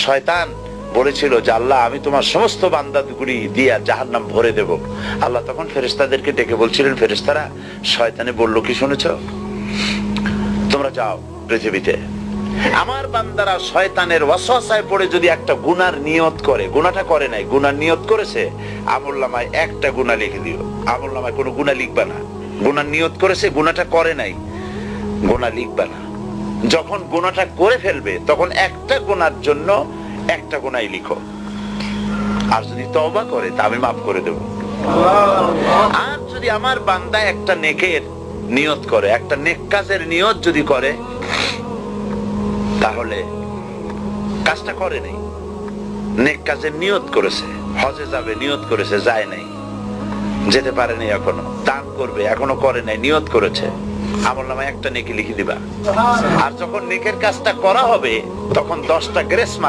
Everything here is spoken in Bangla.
শয়তান বলেছিল যে আল্লাহ আমি তোমার সমস্ত বান্দাগুলি দিয়া জাহান্নাম ভরে দেব। আল্লাহ তখন ফেরেশতাদেরকে ডেকে বলছিলেন, ফেরেশতারা শয়তানে বলল কি শুনেছো? তোমরা যাও পৃথিবীতে, আমার বান্দারা শয়তানের ওয়াসওয়াসায় পড়ে যদি একটা গুনার নিয়ত করে, গুনাহটা করে নাই, গুনার নিয়ত করেছে, আমলনামায় একটা গুনাহ লিখে দিও। আমলনামায় কোনো গুনাহ লিখবা না। গুনার নিয়ত করেছে, গুনাহটা করে নাই, গুনাহ লিখবা না। যখন গুনাহটা করে ফেলবে তখন একটা গুনার জন্য একটা গুনাহই লিখো, আর যদি তওবা করে তা আমি মাফ করে দেব। আর যদি আমার বান্দা একটা নেকের নিয়ত করে, একটা নেক কাজের নিয়ত যদি করে, তাহলে কাজটা করে নাই, নেক কাজের নিয়ত করেছে, হজে যাবে নিয়ত করেছে, যায় নাই, যেতে পারে নাই, এখনো দান করবে এখনো করে নাই, নিয়ত করেছে, আমলনামায় একটা নেকি লিখে দিবা। আর যখন নেকের কাজটা করা হবে তখন 10টা গ্রেস মার্ক